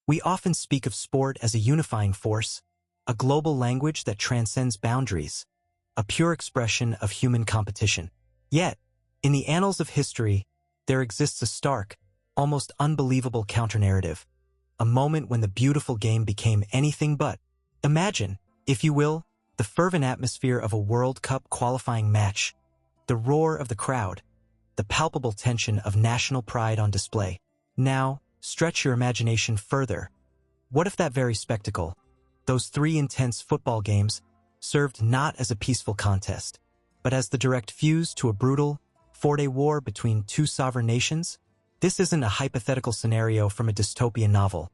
We often speak of sport as a unifying force, a global language that transcends boundaries, a pure expression of human competition. Yet, in the annals of history, there exists a stark, almost unbelievable counter-narrative, a moment when the beautiful game became anything but. Imagine, if you will, the fervent atmosphere of a World Cup qualifying match, the roar of the crowd, the palpable tension of national pride on display. Now, stretch your imagination further. What if that very spectacle, those three intense football games, served not as a peaceful contest, but as the direct fuse to a brutal, four-day war between two sovereign nations? This isn't a hypothetical scenario from a dystopian novel.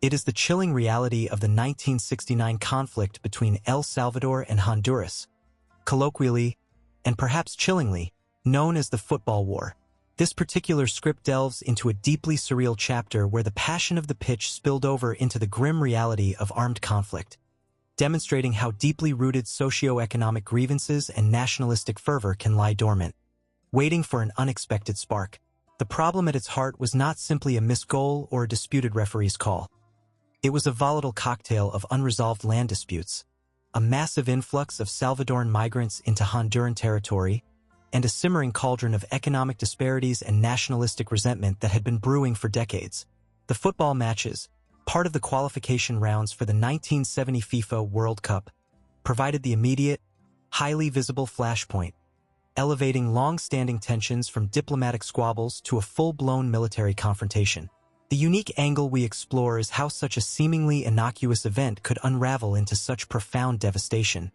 It is the chilling reality of the 1969 conflict between El Salvador and Honduras, colloquially, and perhaps chillingly, known as the Football War. This particular script delves into a deeply surreal chapter where the passion of the pitch spilled over into the grim reality of armed conflict, demonstrating how deeply rooted socio-economic grievances and nationalistic fervor can lie dormant, waiting for an unexpected spark. The problem at its heart was not simply a missed goal or a disputed referee's call. It was a volatile cocktail of unresolved land disputes, a massive influx of Salvadoran migrants into Honduran territory, and a simmering cauldron of economic disparities and nationalistic resentment that had been brewing for decades. The football matches, part of the qualification rounds for the 1970 FIFA World Cup, provided the immediate, highly visible flashpoint, elevating long-standing tensions from diplomatic squabbles to a full-blown military confrontation. The unique angle we explore is how such a seemingly innocuous event could unravel into such profound devastation,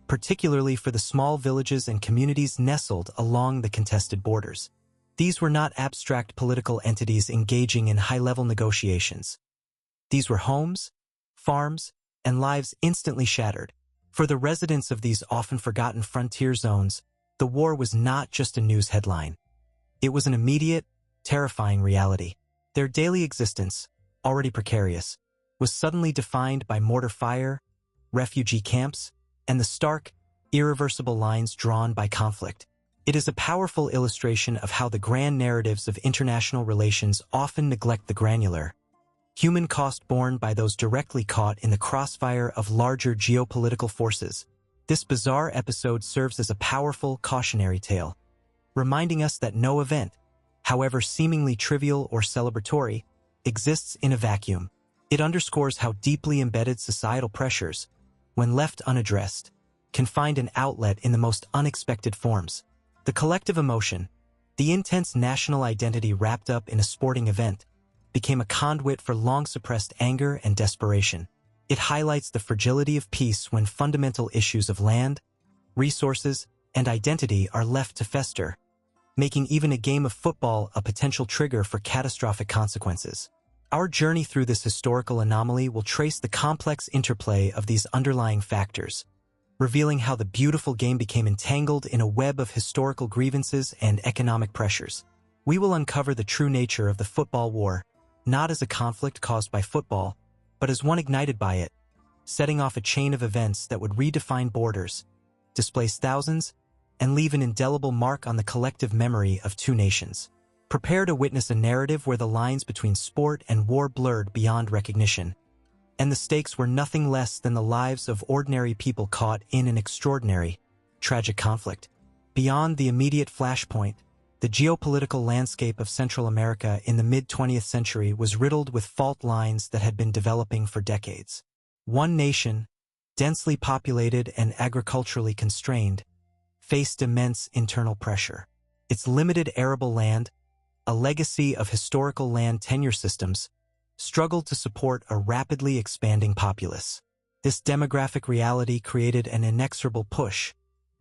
particularly for the small villages and communities nestled along the contested borders. These were not abstract political entities engaging in high-level negotiations. These were homes, farms, and lives instantly shattered. For the residents of these often forgotten frontier zones, the war was not just a news headline. It was an immediate, terrifying reality. Their daily existence, already precarious, was suddenly defined by mortar fire, refugee camps, and the stark, irreversible lines drawn by conflict. It is a powerful illustration of how the grand narratives of international relations often neglect the granular, human cost borne by those directly caught in the crossfire of larger geopolitical forces. This bizarre episode serves as a powerful cautionary tale, reminding us that no event, however seemingly trivial or celebratory, exists in a vacuum. It underscores how deeply embedded societal pressures, when left unaddressed, can find an outlet in the most unexpected forms. The collective emotion, the intense national identity wrapped up in a sporting event, became a conduit for long-suppressed anger and desperation. It highlights the fragility of peace when fundamental issues of land, resources, and identity are left to fester, making even a game of football a potential trigger for catastrophic consequences. Our journey through this historical anomaly will trace the complex interplay of these underlying factors, revealing how the beautiful game became entangled in a web of historical grievances and economic pressures. We will uncover the true nature of the football war, not as a conflict caused by football, but as one ignited by it, setting off a chain of events that would redefine borders, displace thousands, and leave an indelible mark on the collective memory of two nations. Prepare to witness a narrative where the lines between sport and war blurred beyond recognition, and the stakes were nothing less than the lives of ordinary people caught in an extraordinary, tragic conflict. Beyond the immediate flashpoint, the geopolitical landscape of Central America in the mid-20th century was riddled with fault lines that had been developing for decades. One nation, densely populated and agriculturally constrained, faced immense internal pressure. Its limited arable land, a legacy of historical land tenure systems, struggled to support a rapidly expanding populace. This demographic reality created an inexorable push,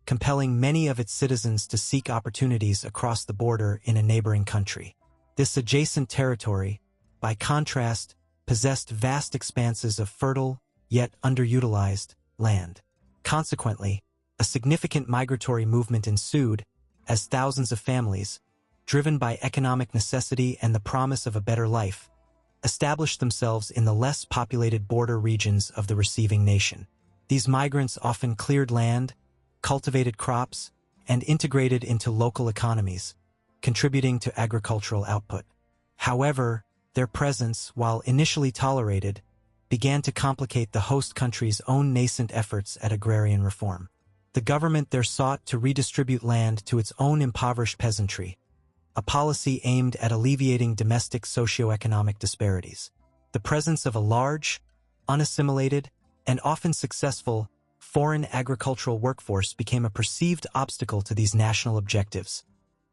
compelling many of its citizens to seek opportunities across the border in a neighboring country. This adjacent territory, by contrast, possessed vast expanses of fertile, yet underutilized, land. Consequently, a significant migratory movement ensued as thousands of families, driven by economic necessity and the promise of a better life, established themselves in the less populated border regions of the receiving nation. These migrants often cleared land, cultivated crops, and integrated into local economies, contributing to agricultural output. However, Their presence, while initially tolerated, began to complicate the host country's own nascent efforts at agrarian reform. The government there sought to redistribute land to its own impoverished peasantry, a policy aimed at alleviating domestic socio-economic disparities. The presence of a large, unassimilated, and often successful foreign agricultural workforce became a perceived obstacle to these national objectives,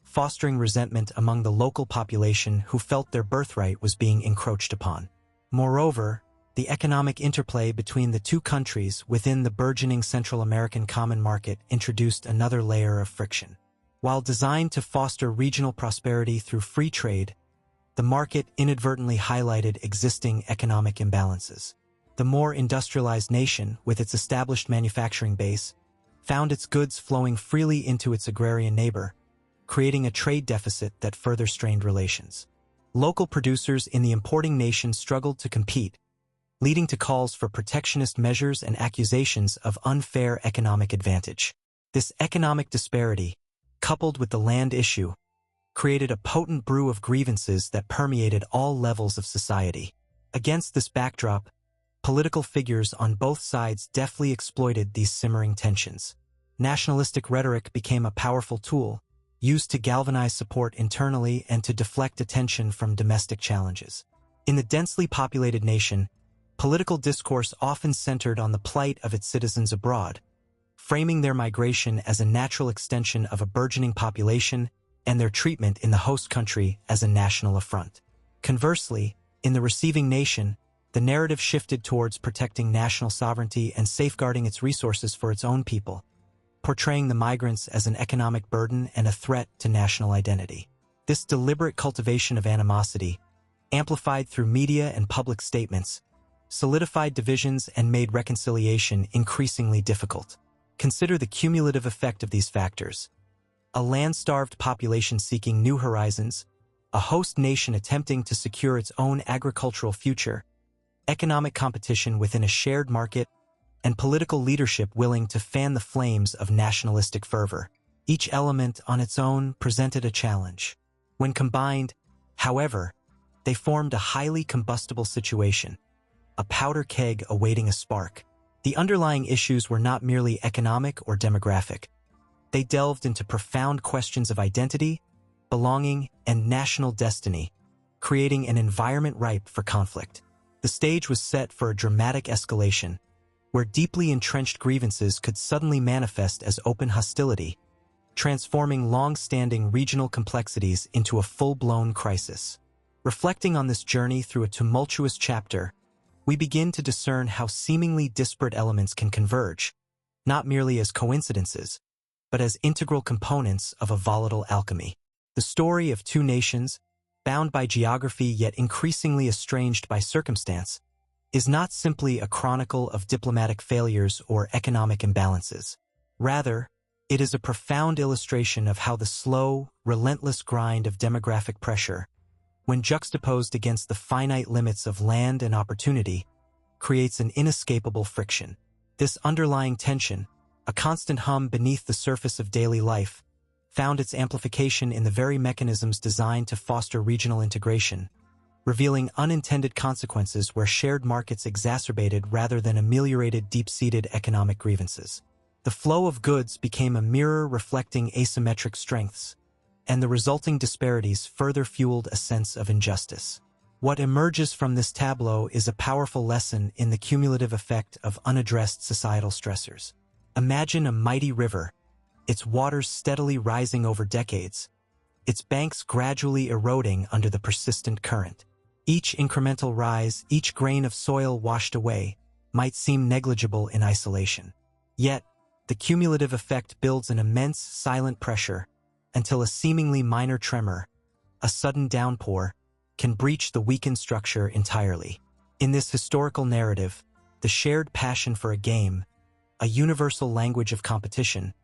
fostering resentment among the local population who felt their birthright was being encroached upon. Moreover, the economic interplay between the two countries within the burgeoning Central American Common Market introduced another layer of friction. While designed to foster regional prosperity through free trade, the market inadvertently highlighted existing economic imbalances. The more industrialized nation, with its established manufacturing base, found its goods flowing freely into its agrarian neighbor, creating a trade deficit that further strained relations. Local producers in the importing nation struggled to compete, leading to calls for protectionist measures and accusations of unfair economic advantage. This economic disparity, coupled with the land issue, created a potent brew of grievances that permeated all levels of society. Against this backdrop, political figures on both sides deftly exploited these simmering tensions. Nationalistic rhetoric became a powerful tool, used to galvanize support internally and to deflect attention from domestic challenges. In the densely populated nation, political discourse often centered on the plight of its citizens abroad, framing their migration as a natural extension of a burgeoning population and their treatment in the host country as a national affront. Conversely, in the receiving nation, the narrative shifted towards protecting national sovereignty and safeguarding its resources for its own people, portraying the migrants as an economic burden and a threat to national identity. This deliberate cultivation of animosity, amplified through media and public statements, solidified divisions and made reconciliation increasingly difficult. Consider the cumulative effect of these factors. A land-starved population seeking new horizons, a host nation attempting to secure its own agricultural future, economic competition within a shared market, and political leadership willing to fan the flames of nationalistic fervor. Each element on its own presented a challenge. When combined, however, they formed a highly combustible situation, a powder keg awaiting a spark. The underlying issues were not merely economic or demographic. They delved into profound questions of identity, belonging, and national destiny, creating an environment ripe for conflict. The stage was set for a dramatic escalation, where deeply entrenched grievances could suddenly manifest as open hostility, transforming long-standing regional complexities into a full-blown crisis. Reflecting on this journey through a tumultuous chapter, we begin to discern how seemingly disparate elements can converge, not merely as coincidences, but as integral components of a volatile alchemy. The story of two nations, bound by geography yet increasingly estranged by circumstance, is not simply a chronicle of diplomatic failures or economic imbalances. Rather, it is a profound illustration of how the slow, relentless grind of demographic pressure, when juxtaposed against the finite limits of land and opportunity, creates an inescapable friction. This underlying tension, a constant hum beneath the surface of daily life, found its amplification in the very mechanisms designed to foster regional integration, revealing unintended consequences where shared markets exacerbated rather than ameliorated deep-seated economic grievances. The flow of goods became a mirror reflecting asymmetric strengths, and the resulting disparities further fueled a sense of injustice. What emerges from this tableau is a powerful lesson in the cumulative effect of unaddressed societal stressors. Imagine a mighty river, its waters steadily rising over decades, its banks gradually eroding under the persistent current. Each incremental rise, each grain of soil washed away, might seem negligible in isolation. Yet, the cumulative effect builds an immense, silent pressure until a seemingly minor tremor, a sudden downpour, can breach the weakened structure entirely. In this historical narrative, the shared passion for a game, a universal language of competition,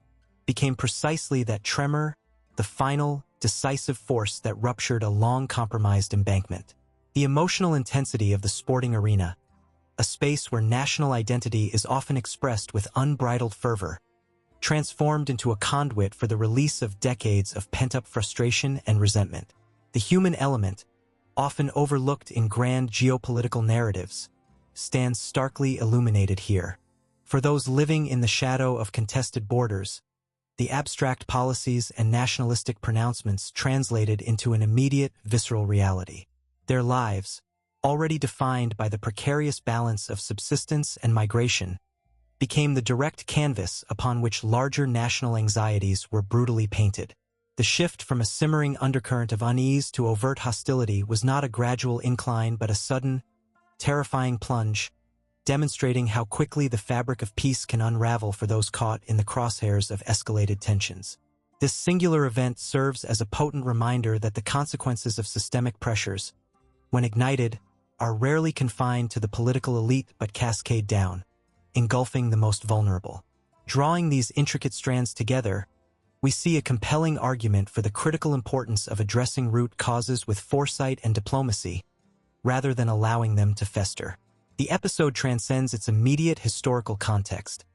became precisely that tremor, the final, decisive force that ruptured a long-compromised embankment. The emotional intensity of the sporting arena, a space where national identity is often expressed with unbridled fervor, transformed into a conduit for the release of decades of pent-up frustration and resentment. The human element, often overlooked in grand geopolitical narratives, stands starkly illuminated here. For those living in the shadow of contested borders, the abstract policies and nationalistic pronouncements translated into an immediate, visceral reality. Their lives, already defined by the precarious balance of subsistence and migration, became the direct canvas upon which larger national anxieties were brutally painted. The shift from a simmering undercurrent of unease to overt hostility was not a gradual incline but a sudden, terrifying plunge, demonstrating how quickly the fabric of peace can unravel for those caught in the crosshairs of escalated tensions. This singular event serves as a potent reminder that the consequences of systemic pressures, when ignited, are rarely confined to the political elite but cascade down, engulfing the most vulnerable. Drawing these intricate strands together, we see a compelling argument for the critical importance of addressing root causes with foresight and diplomacy, rather than allowing them to fester. The episode transcends its immediate historical context,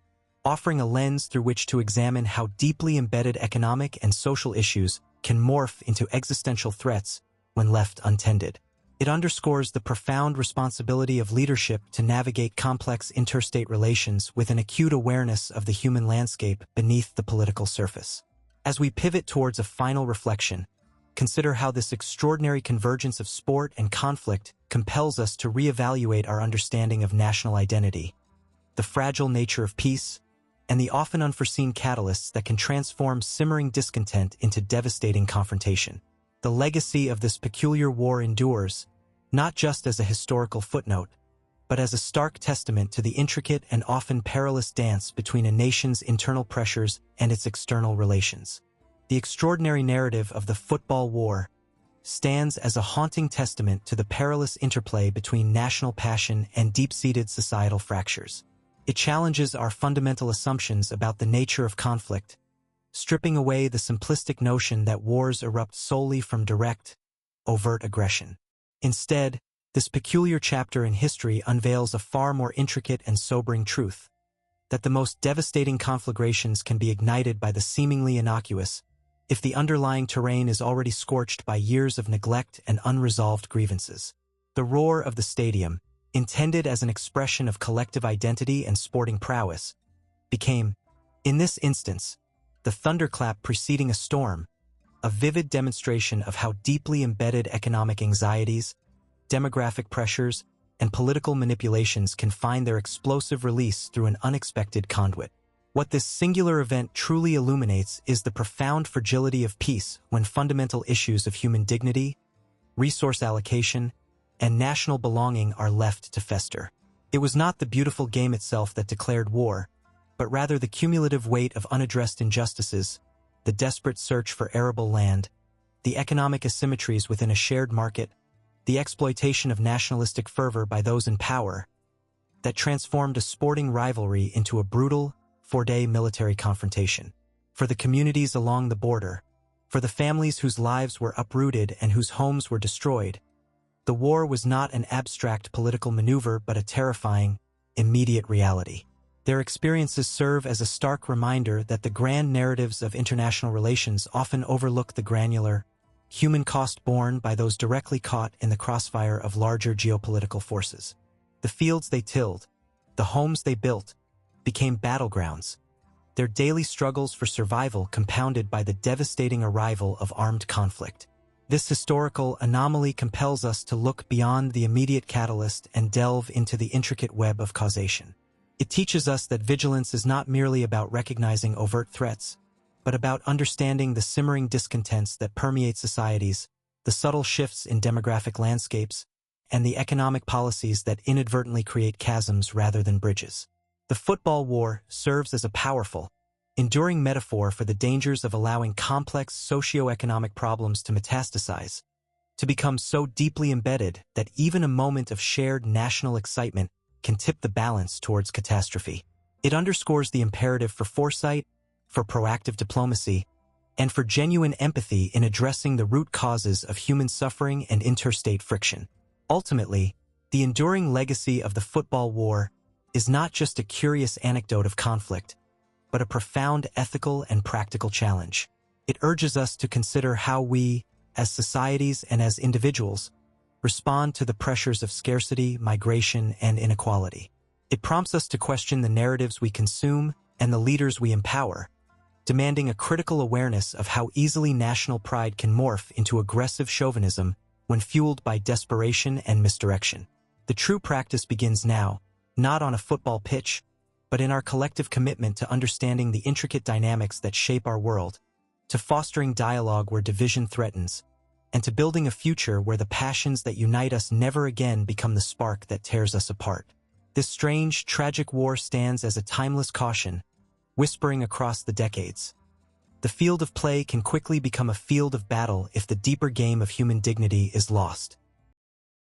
offering a lens through which to examine how deeply embedded economic and social issues can morph into existential threats when left untended. It underscores the profound responsibility of leadership to navigate complex interstate relations with an acute awareness of the human landscape beneath the political surface. As we pivot towards a final reflection, consider how this extraordinary convergence of sport and conflict compels us to reevaluate our understanding of national identity, the fragile nature of peace, and the often unforeseen catalysts that can transform simmering discontent into devastating confrontation. The legacy of this peculiar war endures, not just as a historical footnote, but as a stark testament to the intricate and often perilous dance between a nation's internal pressures and its external relations. The extraordinary narrative of the football war stands as a haunting testament to the perilous interplay between national passion and deep-seated societal fractures. It challenges our fundamental assumptions about the nature of conflict, stripping away the simplistic notion that wars erupt solely from direct, overt aggression. Instead, this peculiar chapter in history unveils a far more intricate and sobering truth, that the most devastating conflagrations can be ignited by the seemingly innocuous, if the underlying terrain is already scorched by years of neglect and unresolved grievances. The roar of the stadium, intended as an expression of collective identity and sporting prowess, became, in this instance, the thunderclap preceding a storm, a vivid demonstration of how deeply embedded economic anxieties, demographic pressures, and political manipulations can find their explosive release through an unexpected conduit. What this singular event truly illuminates is the profound fragility of peace when fundamental issues of human dignity, resource allocation, and national belonging are left to fester. It was not the beautiful game itself that declared war, but rather the cumulative weight of unaddressed injustices, the desperate search for arable land, the economic asymmetries within a shared market, the exploitation of nationalistic fervor by those in power, that transformed a sporting rivalry into a brutal, four-day military confrontation. For the communities along the border, for the families whose lives were uprooted and whose homes were destroyed, the war was not an abstract political maneuver but a terrifying, immediate reality. Their experiences serve as a stark reminder that the grand narratives of international relations often overlook the granular, human cost borne by those directly caught in the crossfire of larger geopolitical forces. The fields they tilled, the homes they built, became battlegrounds, their daily struggles for survival compounded by the devastating arrival of armed conflict. This historical anomaly compels us to look beyond the immediate catalyst and delve into the intricate web of causation. It teaches us that vigilance is not merely about recognizing overt threats, but about understanding the simmering discontents that permeate societies, the subtle shifts in demographic landscapes, and the economic policies that inadvertently create chasms rather than bridges. The football war serves as a powerful, enduring metaphor for the dangers of allowing complex socio-economic problems to metastasize, to become so deeply embedded that even a moment of shared national excitement can tip the balance towards catastrophe. It underscores the imperative for foresight, for proactive diplomacy, and for genuine empathy in addressing the root causes of human suffering and interstate friction. Ultimately, the enduring legacy of the football war is not just a curious anecdote of conflict, but a profound ethical and practical challenge. It urges us to consider how we, as societies and as individuals, respond to the pressures of scarcity, migration, and inequality. It prompts us to question the narratives we consume and the leaders we empower, demanding a critical awareness of how easily national pride can morph into aggressive chauvinism when fueled by desperation and misdirection. The true practice begins now, not on a football pitch, but in our collective commitment to understanding the intricate dynamics that shape our world, to fostering dialogue where division threatens, and to building a future where the passions that unite us never again become the spark that tears us apart. This strange, tragic war stands as a timeless caution, whispering across the decades. The field of play can quickly become a field of battle if the deeper game of human dignity is lost.